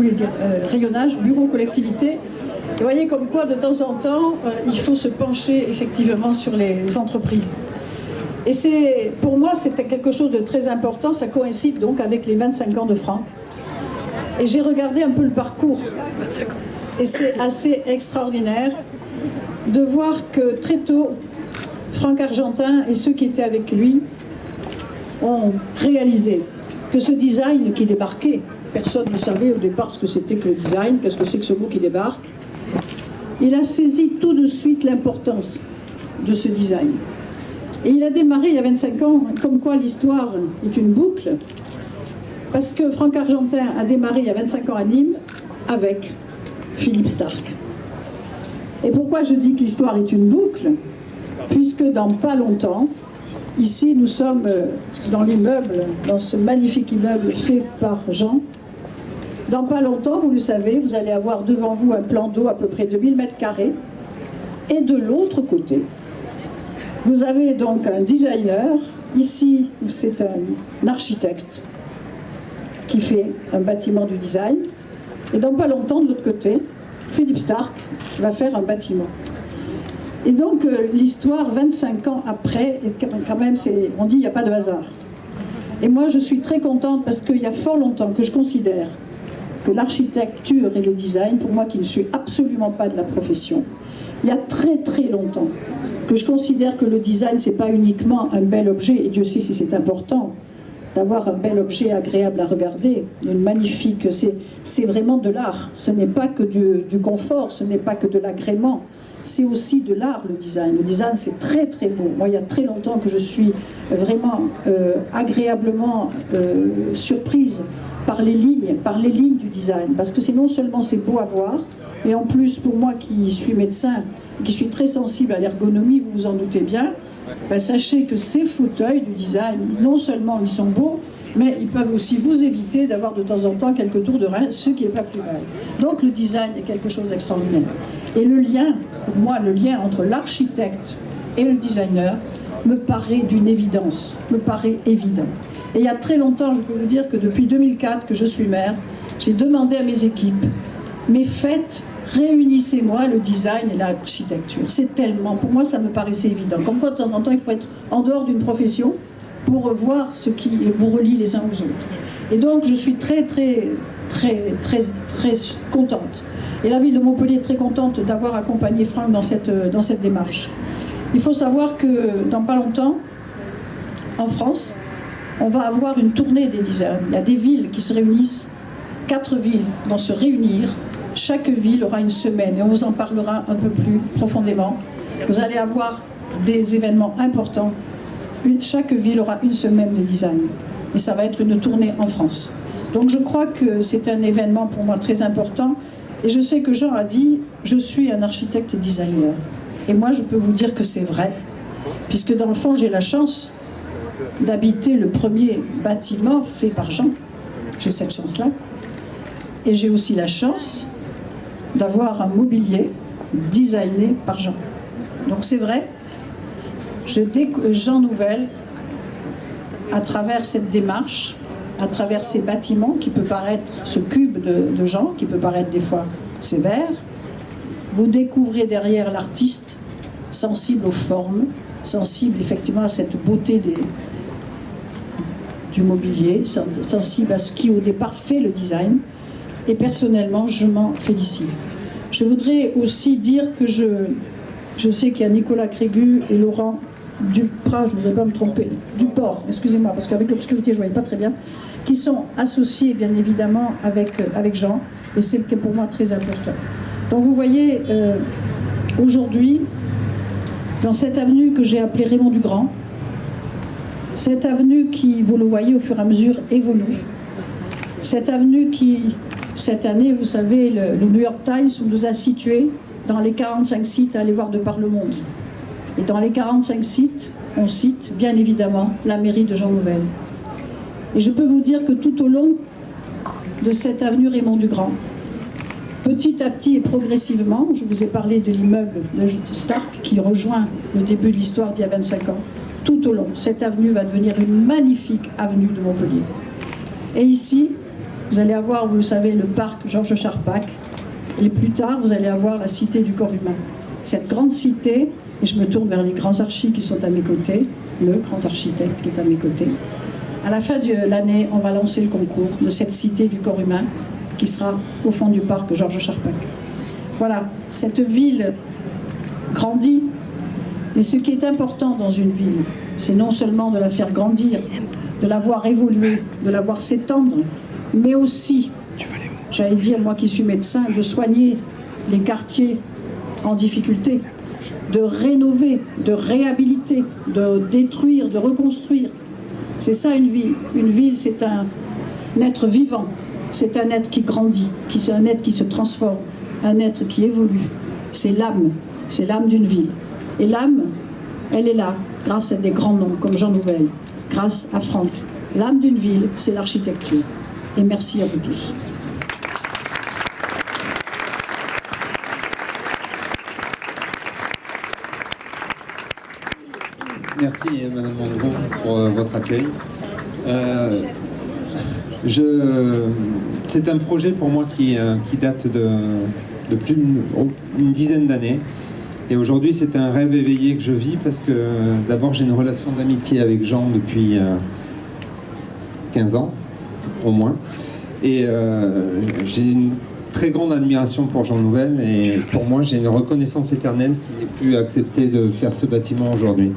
voulais dire rayonnage, bureau, collectivité. Vous voyez comme quoi, de temps en temps, il faut se pencher effectivement sur les entreprises. Et pour moi, c'était quelque chose de très important. Ça coïncide donc avec les 25 ans de Franck. Et j'ai regardé un peu le parcours. Et c'est assez extraordinaire de voir que très tôt, Franck Argentin et ceux qui étaient avec lui ont réalisé que ce design qui débarquait, personne ne savait au départ ce que c'était que le design, qu'est-ce que c'est que ce mot qui débarque. Il a saisi tout de suite l'importance de ce design. Et il a démarré il y a 25 ans, comme quoi l'histoire est une boucle, parce que Franck Argentin a démarré il y a 25 ans à Nîmes avec Philippe Starck. Et pourquoi je dis que l'histoire est une boucle? Puisque dans pas longtemps, ici nous sommes dans l'immeuble, dans ce magnifique immeuble fait par Jean. Dans pas longtemps, vous le savez, vous allez avoir devant vous un plan d'eau à peu près de 1000 mètres carrés. Et de l'autre côté, vous avez donc un designer. Ici, c'est un architecte qui fait un bâtiment du design. Et dans pas longtemps, de l'autre côté, Philippe Starck va faire un bâtiment. Et donc, l'histoire, 25 ans après, quand même, on dit qu'il n'y a pas de hasard. Et moi, je suis très contente parce qu'il y a fort longtemps que je considère que l'architecture et le design, pour moi qui ne suis absolument pas de la profession, il y a très très longtemps que je considère que le design, c'est pas uniquement un bel objet, et Dieu sait si c'est important, d'avoir un bel objet agréable à regarder, une magnifique, c'est vraiment de l'art. Ce n'est pas que du confort, ce n'est pas que de l'agrément, c'est aussi de l'art, le design. Le design, c'est très très beau. Moi, il y a très longtemps que je suis vraiment agréablement surprise par les lignes du design, parce que c'est non seulement c'est beau à voir, mais en plus, pour moi qui suis médecin, qui suis très sensible à l'ergonomie, vous vous en doutez bien, ben, sachez que ces fauteuils du design, non seulement ils sont beaux, mais ils peuvent aussi vous éviter d'avoir de temps en temps quelques tours de rein, ce qui n'est pas plus mal. Donc le design est quelque chose d'extraordinaire. Et le lien, pour moi, le lien entre l'architecte et le designer me paraît d'une évidence, me paraît évident. Et il y a très longtemps, je peux vous dire que depuis 2004 que je suis maire, j'ai demandé à mes équipes, mais faites, réunissez-moi le design et l'architecture. C'est tellement, pour moi ça me paraissait évident. Comme quoi de temps en temps il faut être en dehors d'une profession pour voir ce qui vous relie les uns aux autres. Et donc je suis très contente. Et la ville de Montpellier est très contente d'avoir accompagné Franck dans cette démarche. Il faut savoir que dans pas longtemps, en France, on va avoir une tournée des designs. Il y a des villes qui se réunissent, 4 villes vont se réunir. Chaque ville aura une semaine et on vous en parlera un peu plus profondément. Vous allez avoir des événements importants. Chaque ville aura une semaine de design. Et ça va être une tournée en France. Donc je crois que c'est un événement pour moi très important. Et je sais que Jean a dit, je suis un architecte designer. Et moi je peux vous dire que c'est vrai. Puisque dans le fond j'ai la chance d'habiter le premier bâtiment fait par Jean. J'ai cette chance-là. Et j'ai aussi la chance d'avoir un mobilier designé par Jean. Donc c'est vrai, Jean Nouvel, à travers cette démarche, à travers ces bâtiments qui peut paraître, ce cube de Jean, qui peut paraître des fois sévère, vous découvrez derrière l'artiste sensible aux formes, sensible effectivement à cette beauté du mobilier, sensible à ce qui au départ fait le design. Et personnellement, je m'en félicite. Je voudrais aussi dire que je sais qu'il y a Nicolas Crégu et Laurent Duprat, je ne voudrais pas me tromper, Duport, excusez-moi, parce qu'avec l'obscurité, je ne voyais pas très bien, qui sont associés bien évidemment avec Jean, et c'est pour moi très important. Donc vous voyez, aujourd'hui, dans cette avenue que j'ai appelée Raymond Dugrand, cette avenue qui, vous le voyez, au fur et à mesure évolue, cette avenue qui, cette année, vous savez, le New York Times nous a situés dans les 45 sites à aller voir de par le monde. Et dans les 45 sites, on cite bien évidemment la mairie de Jean Nouvel. Et je peux vous dire que tout au long de cette avenue Raymond Dugrand, petit à petit et progressivement, je vous ai parlé de l'immeuble de Starck qui rejoint le début de l'histoire d'il y a 25 ans, tout au long, cette avenue va devenir une magnifique avenue de Montpellier. Et ici, Vous allez avoir, vous le savez, le parc Georges Charpak. Et plus tard, vous allez avoir la cité du corps humain. Cette grande cité, et je me tourne vers les grands archis qui sont à mes côtés, le grand architecte qui est à mes côtés. À la fin de l'année, on va lancer le concours de cette cité du corps humain qui sera au fond du parc Georges Charpak. Voilà, cette ville grandit, mais ce qui est important dans une ville, c'est non seulement de la faire grandir, de la voir évoluer, de la voir s'étendre, mais aussi, j'allais dire, moi qui suis médecin, de soigner les quartiers en difficulté, de rénover, de réhabiliter, de détruire, de reconstruire. C'est ça une ville. Une ville, c'est un être vivant, c'est un être qui grandit, c'est un être qui se transforme, un être qui évolue. C'est l'âme d'une ville. Et l'âme, elle est là, grâce à des grands noms comme Jean Nouvel, grâce à Franck. L'âme d'une ville, c'est l'architecture. Et merci à vous tous. Merci Madame Mandron pour votre accueil. C'est un projet pour moi qui date de plus d'une dizaine d'années. Et aujourd'hui, c'est un rêve éveillé que je vis parce que d'abord, j'ai une relation d'amitié avec Jean depuis 15 ans, au moins. Et j'ai une très grande admiration pour Jean Nouvel. Et pour moi, j'ai une reconnaissance éternelle qui n'est plus acceptée de faire ce bâtiment aujourd'hui.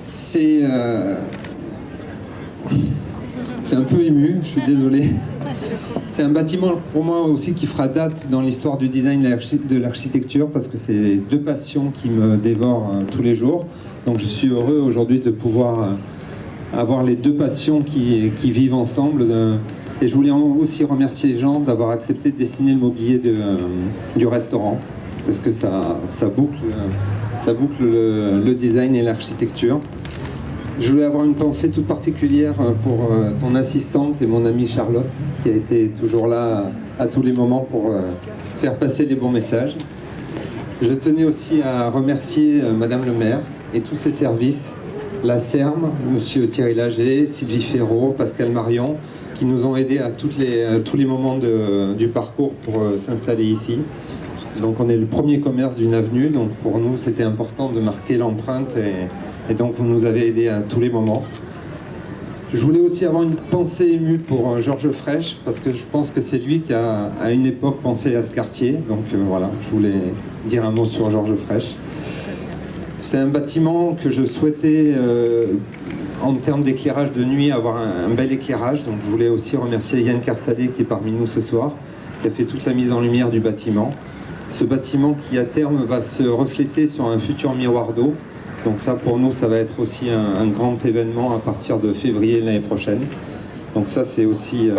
C'est un peu ému, je suis désolé. C'est un bâtiment pour moi aussi qui fera date dans l'histoire du design de l'architecture parce que c'est deux passions qui me dévorent tous les jours. Donc je suis heureux aujourd'hui de pouvoir avoir les deux passions qui vivent ensemble. Et je voulais aussi remercier Jean d'avoir accepté de dessiner le mobilier du restaurant parce que ça boucle le design et l'architecture. Je voulais avoir une pensée toute particulière pour ton assistante et mon amie Charlotte, qui a été toujours là à tous les moments pour faire passer les bons messages. Je tenais aussi à remercier Madame le maire et tous ses services, la CERM, Monsieur Thierry Lager, Sylvie Ferraud, Pascal Marion, qui nous ont aidés à tous les moments du parcours pour s'installer ici. Donc on est le premier commerce d'une avenue, donc pour nous c'était important de marquer l'empreinte et donc vous nous avez aidés à tous les moments. Je voulais aussi avoir une pensée émue pour Georges Frêche, parce que je pense que c'est lui qui a à une époque pensé à ce quartier. Donc voilà, je voulais dire un mot sur Georges Frêche. C'est un bâtiment que je souhaitais, en termes d'éclairage de nuit, avoir un bel éclairage. Donc je voulais aussi remercier Yann Kersalé qui est parmi nous ce soir, qui a fait toute la mise en lumière du bâtiment. Ce bâtiment qui à terme va se refléter sur un futur miroir d'eau. Donc ça pour nous ça va être aussi un grand événement à partir de février l'année prochaine. Donc ça c'est aussi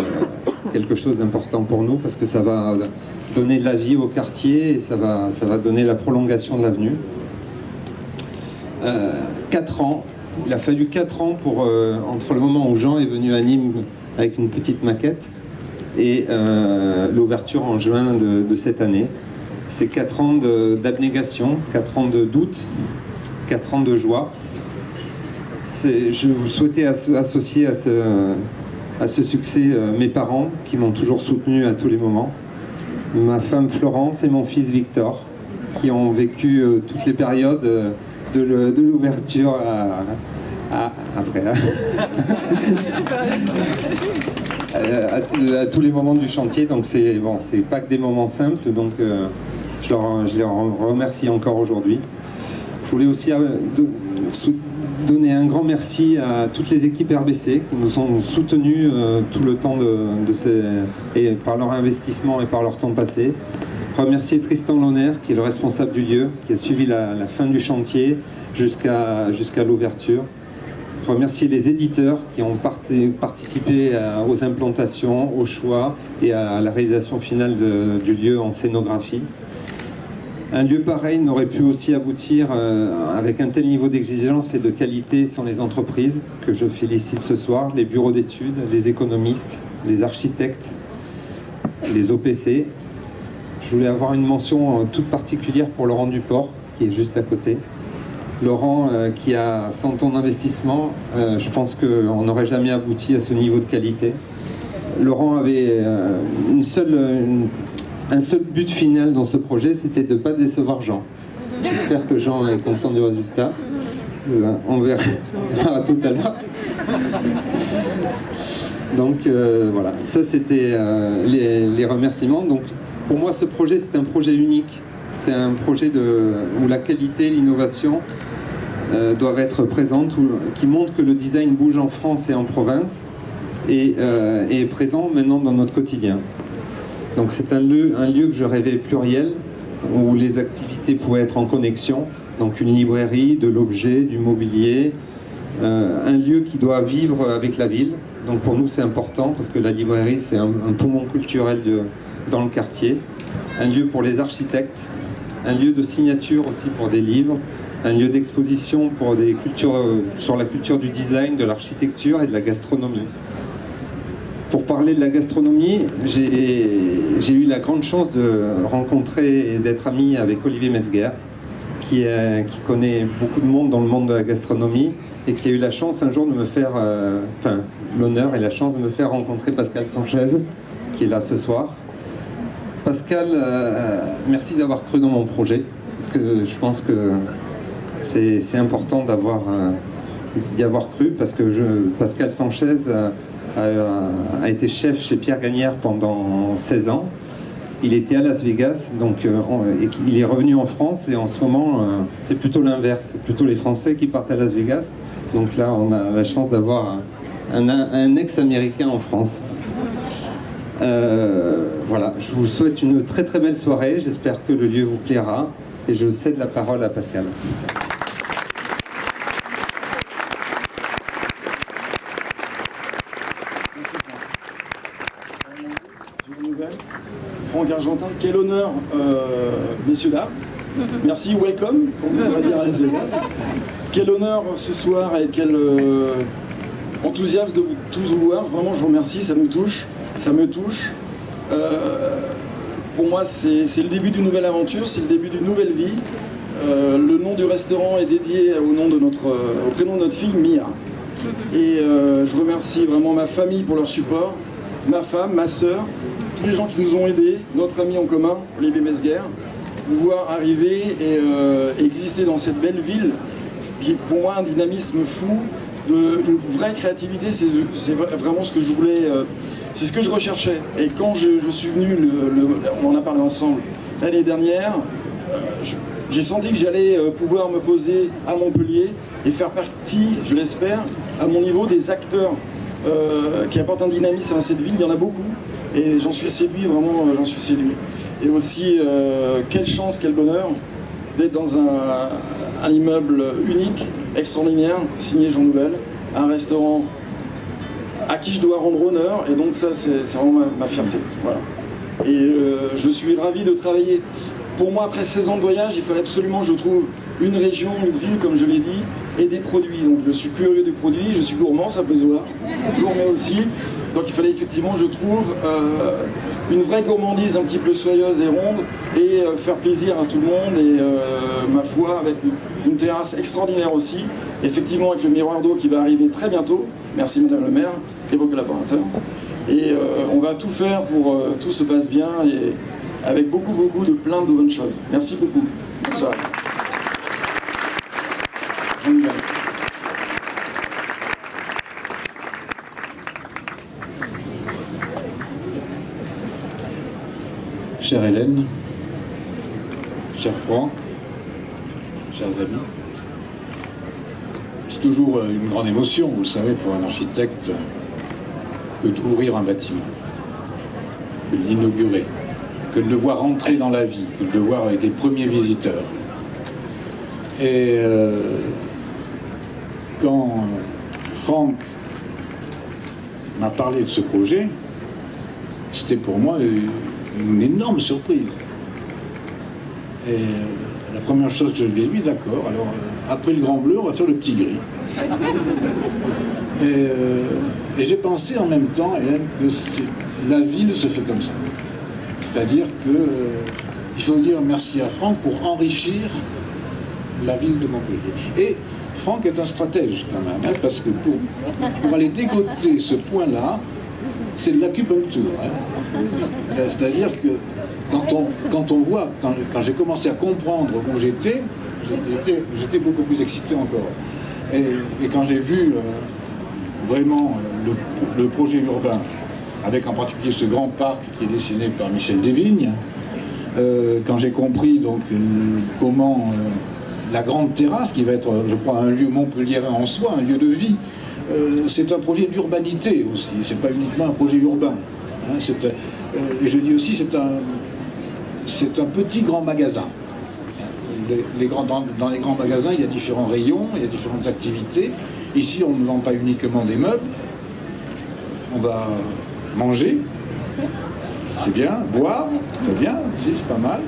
quelque chose d'important pour nous parce que ça va donner de la vie au quartier et ça va donner la prolongation de l'avenue. 4 ans, il a fallu 4 ans pour, entre le moment où Jean est venu à Nîmes avec une petite maquette et l'ouverture en juin de cette année. C'est 4 ans d'abnégation, 4 ans de doute, 4 ans de joie. Je vous souhaitais associer à ce succès mes parents qui m'ont toujours soutenu à tous les moments, ma femme Florence et mon fils Victor qui ont vécu toutes les périodes de l'ouverture après à tous les moments du chantier. Donc c'est pas que des moments simples, donc je les remercie encore aujourd'hui. Je voulais aussi donner un grand merci à toutes les équipes RBC qui nous ont soutenus tout le temps et par leur investissement et par leur temps passé. Remercier Tristan Lonner qui est le responsable du lieu, qui a suivi la fin du chantier jusqu'à l'ouverture. Remercier les éditeurs qui ont participé aux implantations, aux choix et à la réalisation finale du lieu en scénographie. Un lieu pareil n'aurait pu aussi aboutir avec un tel niveau d'exigence et de qualité sans les entreprises que je félicite ce soir, les bureaux d'études, les économistes, les architectes, les OPC. Je voulais avoir une mention toute particulière pour Laurent Duport, qui est juste à côté. Laurent, qui a 100 ans d'investissement, je pense qu'on n'aurait jamais abouti à ce niveau de qualité. Laurent avait un seul but final dans ce projet, c'était de ne pas décevoir Jean. J'espère que Jean est content du résultat. On verra tout à l'heure. Donc voilà, ça c'était les remerciements. Donc pour moi ce projet c'est un projet unique. C'est un projet où la qualité, l'innovation doivent être présentes, qui montre que le design bouge en France et en province et est présent maintenant dans notre quotidien. Donc c'est un lieu que je rêvais pluriel, où les activités pouvaient être en connexion. Donc une librairie, de l'objet, du mobilier, un lieu qui doit vivre avec la ville. Donc pour nous c'est important parce que la librairie c'est un poumon culturel dans le quartier. Un lieu pour les architectes, un lieu de signature aussi pour des livres, un lieu d'exposition pour des cultures, sur la culture du design, de l'architecture et de la gastronomie. Pour parler de la gastronomie, j'ai eu la grande chance de rencontrer et d'être ami avec Olivier Metzger, qui connaît beaucoup de monde dans le monde de la gastronomie et qui a eu la chance un jour de me faire, l'honneur et la chance de me faire rencontrer Pascal Sanchez, qui est là ce soir. Pascal, merci d'avoir cru dans mon projet, parce que je pense que c'est important d'y avoir cru, parce que Pascal Sanchez a été chef chez Pierre Gagnère pendant 16 ans. Il était à Las Vegas, donc il est revenu en France, et en ce moment, c'est plutôt l'inverse. C'est plutôt les Français qui partent à Las Vegas. Donc là, on a la chance d'avoir un ex-américain en France. Voilà, je vous souhaite une très très belle soirée. J'espère que le lieu vous plaira. Et je cède la parole à Pascal. Franck Argentin, quel honneur, messieurs, dames. Merci, welcome, on va dire à Las Vegas. Quel honneur ce soir et quel enthousiasme de vous tous vous voir. Vraiment, je vous remercie, ça me touche. Pour moi, c'est le début d'une nouvelle aventure, c'est le début d'une nouvelle vie. Le nom du restaurant est dédié au prénom de notre fille, Mia. Et je remercie vraiment ma famille pour leur support, ma femme, ma sœur, tous les gens qui nous ont aidés, notre ami en commun, Olivier Metzger, pouvoir arriver et exister dans cette belle ville qui est pour moi un dynamisme fou, une vraie créativité, c'est vraiment ce que je voulais, c'est ce que je recherchais. Et quand je suis venu, on en a parlé ensemble l'année dernière, j'ai senti que j'allais pouvoir me poser à Montpellier et faire partie, je l'espère, à mon niveau des acteurs qui apportent un dynamisme à cette ville. Il y en a beaucoup et j'en suis séduit, vraiment j'en suis séduit. Et aussi, quelle chance, quel bonheur d'être dans un immeuble unique, extraordinaire, signé Jean Nouvel, un restaurant à qui je dois rendre honneur, et donc ça c'est vraiment ma fierté. Voilà. Et je suis ravi de travailler. Pour moi, après 16 ans de voyage, il fallait absolument, je trouve, une région, une ville, comme je l'ai dit, et des produits. Donc je suis curieux des produits, je suis gourmand, ça peut se voir, gourmet aussi. Donc il fallait effectivement, je trouve, une vraie gourmandise un petit peu soyeuse et ronde, et faire plaisir à tout le monde, et ma foi, avec une terrasse extraordinaire aussi, effectivement avec le miroir d'eau qui va arriver très bientôt. Merci Madame le maire et vos collaborateurs. Et on va tout faire pour que tout se passe bien, et avec beaucoup de plein de bonnes choses. Merci beaucoup. Bonsoir. Chère Hélène, cher Franck, chers amis, c'est toujours une grande émotion, vous le savez, pour un architecte, que d'ouvrir un bâtiment, que de l'inaugurer, que de le voir entrer dans la vie, que de le voir avec les premiers visiteurs. Et quand Franck m'a parlé de ce projet, c'était pour moi une énorme surprise. Et la première chose que je lui ai dit, d'accord, alors après le grand bleu, on va faire le petit gris. Et j'ai pensé en même temps, Hélène, que la ville se fait comme ça. C'est-à-dire qu'il faut dire merci à Franck pour enrichir la ville de Montpellier. Et Franck est un stratège quand même, hein, parce que pour aller dégoter ce point-là, c'est de l'acupuncture. Hein. C'est-à-dire que quand on voit, quand j'ai commencé à comprendre où j'étais beaucoup plus excité encore. Et quand j'ai vu vraiment le projet urbain, avec en particulier ce grand parc qui est dessiné par Michel Desvignes, quand j'ai compris donc comment la grande terrasse, qui va être, je crois, un lieu montpelliérain en soi, un lieu de vie, c'est un projet d'urbanité aussi, c'est pas uniquement un projet urbain. Hein, et je dis aussi, c'est un petit grand magasin. Dans les grands magasins, il y a différents rayons, il y a différentes activités. Ici, on ne vend pas uniquement des meubles, on va manger, c'est bien, boire, c'est bien, c'est pas mal.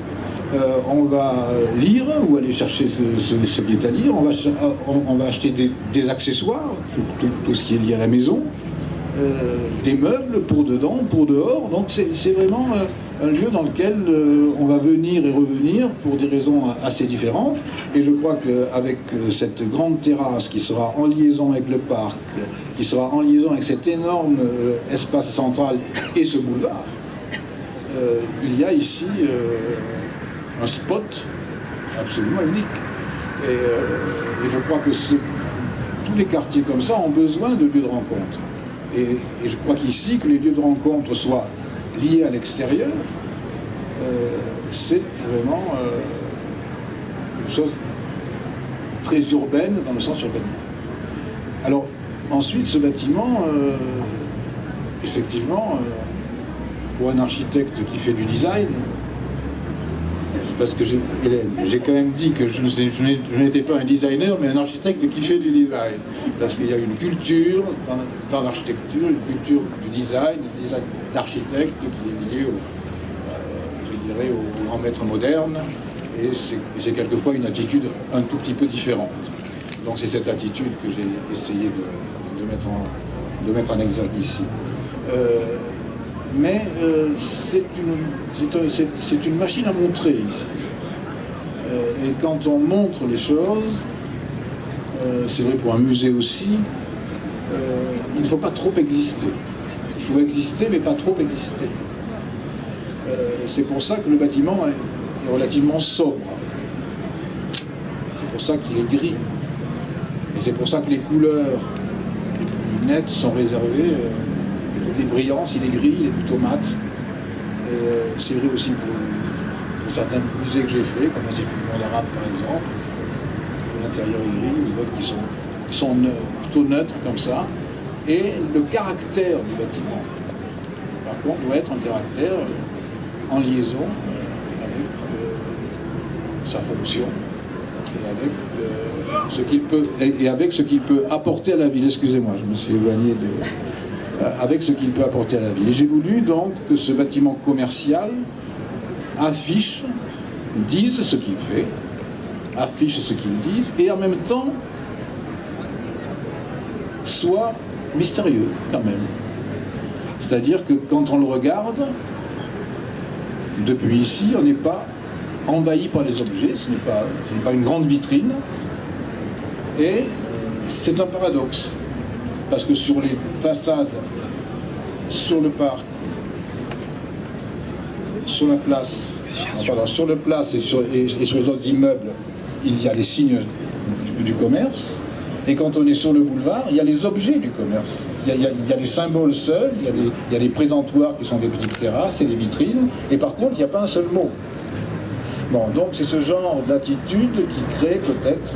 On va lire ou aller chercher ce qui est à lire, on va acheter des accessoires, tout ce qui est lié à la maison, des meubles pour dedans, pour dehors, donc c'est vraiment un lieu dans lequel on va venir et revenir pour des raisons assez différentes, et je crois qu'avec cette grande terrasse qui sera en liaison avec le parc, qui sera en liaison avec cet énorme espace central et ce boulevard, il y a ici un spot absolument unique. Et je crois que tous les quartiers comme ça ont besoin de lieux de rencontre. Et je crois qu'ici, que les lieux de rencontre soient liés à l'extérieur, c'est vraiment une chose très urbaine dans le sens urbain. Alors, ensuite, ce bâtiment, effectivement, pour un architecte qui fait du design, parce que Hélène, j'ai quand même dit que je n'étais pas un designer, mais un architecte qui fait du design. Parce qu'il y a une culture dans l'architecture, une culture du design d'architecte qui est liée au grand maître moderne, et c'est quelquefois une attitude un tout petit peu différente. Donc c'est cette attitude que j'ai essayé de mettre en exergue ici. Mais c'est une machine à montrer ici. Et quand on montre les choses, c'est vrai pour un musée aussi, il ne faut pas trop exister. Il faut exister, mais pas trop exister. C'est pour ça que le bâtiment est relativement sobre. C'est pour ça qu'il est gris. Et c'est pour ça que les couleurs les plus nettes sont réservées. Les brillances, il est gris, il est plutôt mat. C'est vrai aussi pour certains musées que j'ai faits, comme l'Institut du monde arabe par exemple, où l'intérieur est gris, ou d'autres qui sont plutôt neutres comme ça. Et le caractère du bâtiment, par contre, doit être un caractère en liaison avec sa fonction et avec ce qu'il peut apporter à la ville. Excusez-moi, je me suis éloigné avec ce qu'il peut apporter à la ville. Et j'ai voulu donc que ce bâtiment commercial dise ce qu'il fait, affiche ce qu'il dit, et en même temps soit mystérieux quand même. C'est-à-dire que quand on le regarde, depuis ici, on n'est pas envahi par les objets, ce n'est pas une grande vitrine, et c'est un paradoxe. Parce que sur les façades, sur le parc, sur la place, sur le place et sur les autres immeubles, il y a les signes du commerce. Et quand on est sur le boulevard, il y a les objets du commerce. Il y a les symboles seuls, il y a les présentoirs qui sont des petites terrasses et des vitrines. Et par contre, il n'y a pas un seul mot. Bon, donc c'est ce genre d'attitude qui crée peut-être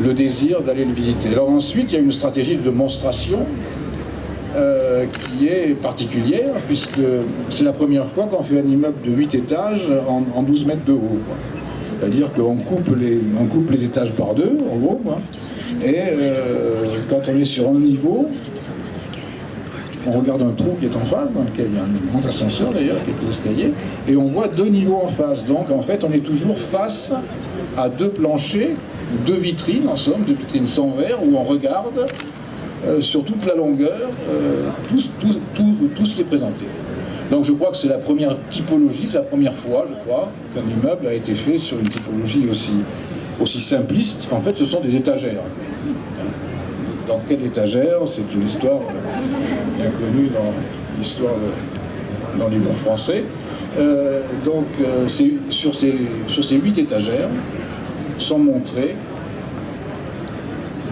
le désir d'aller le visiter. Alors ensuite, il y a une stratégie de monstration qui est particulière, puisque c'est la première fois qu'on fait un immeuble de 8 étages en 12 mètres de haut. C'est-à-dire qu'on coupe les étages par deux, en gros. Et quand on est sur un niveau, on regarde un trou qui est en face, dans lequel il y a un grand ascenseur d'ailleurs, quelques escaliers, et on voit 2 niveaux en face. Donc en fait, on est toujours face à 2 planchers, 2 vitrines, en somme, 2 vitrines sans verre, où on regarde sur toute la longueur tout ce qui est présenté. Donc je crois que c'est la première typologie, c'est la première fois, je crois, qu'un immeuble a été fait sur une typologie aussi simpliste. En fait, ce sont des étagères. Dans quelle étagère? C'est une histoire bien connue l'histoire dans les mots français. Sur ces 8 étagères sont montrés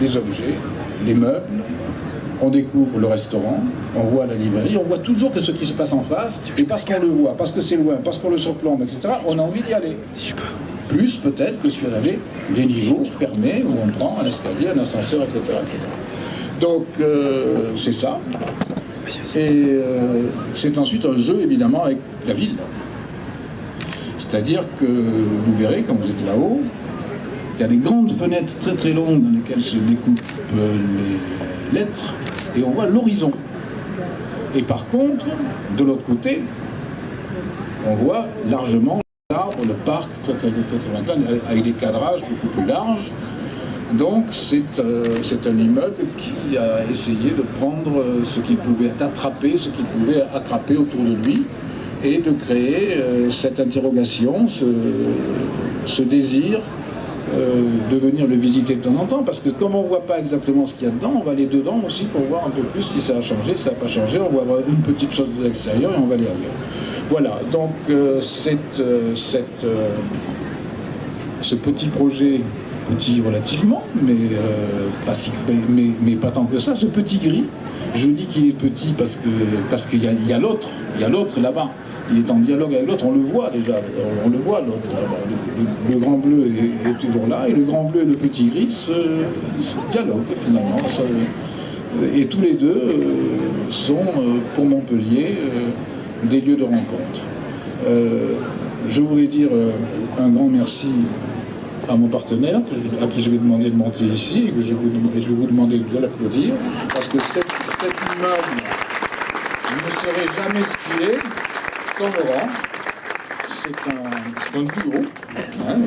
les objets, les meubles. On découvre le restaurant, on voit la librairie, on voit toujours que ce qui se passe en face, et parce qu'on le voit, parce que c'est loin, parce qu'on le surplombe, etc., on a envie d'y aller. Plus peut-être que si on avait des niveaux fermés où on prend un escalier, un ascenseur, etc. etc. Donc c'est ça. Et c'est ensuite un jeu évidemment avec la ville. C'est-à-dire que vous verrez quand vous êtes là-haut, il y a des grandes fenêtres très très longues dans lesquelles se découpent les lettres et on voit l'horizon. Et par contre, de l'autre côté, on voit largement l'arbre, le parc très très lointain avec des cadrages beaucoup plus larges. Donc c'est un immeuble qui a essayé de prendre ce qu'il pouvait attraper, ce qu'il pouvait attraper autour de lui et de créer cette interrogation, ce désir de venir le visiter de temps en temps, parce que comme on ne voit pas exactement ce qu'il y a dedans, on va aller dedans aussi pour voir un peu plus si ça a changé, si ça n'a pas changé, on va voir une petite chose de l'extérieur et on va aller ailleurs. Voilà, donc ce petit projet, petit relativement, mais pas tant que ça, ce petit gris, je dis qu'il est petit parce qu'il y a l'autre là-bas. Il est en dialogue avec l'autre, on le voit déjà, on le voit l'autre là-bas. Le grand bleu est toujours là, et le grand bleu et le petit gris se dialoguent finalement. Et tous les deux sont, pour Montpellier, des lieux de rencontre. Je voulais dire un grand merci à mon partenaire, à qui je vais demander de monter ici, et je vais vous demander de l'applaudir, parce que cet immeuble ne serait jamais ce qu'il est sans Laurent. C'est un duo. Hein,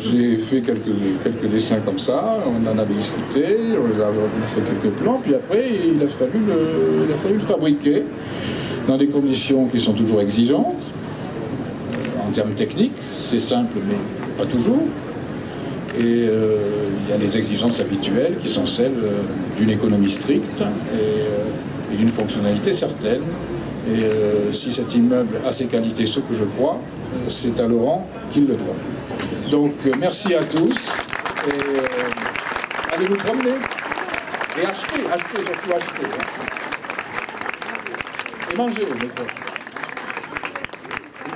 j'ai fait quelques dessins comme ça, on en avait discuté, on a fait quelques plans, puis après il a fallu le fabriquer dans des conditions qui sont toujours exigeantes, en termes techniques. C'est simple, mais pas toujours. Et il y a les exigences habituelles qui sont celles d'une économie stricte et d'une fonctionnalité certaine. Et si cet immeuble a ses qualités, ce que je crois, c'est à Laurent qu'il le doit. Donc merci à tous. Et allez vous promener. Et achetez, surtout achetez. Hein. Et mangez, des fois.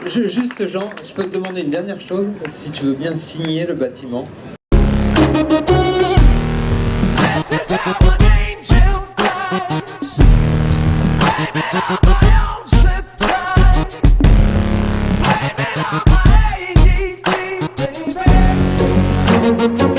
Juste Jean, je peux te demander une dernière chose, si tu veux bien signer le bâtiment. Baby, baby.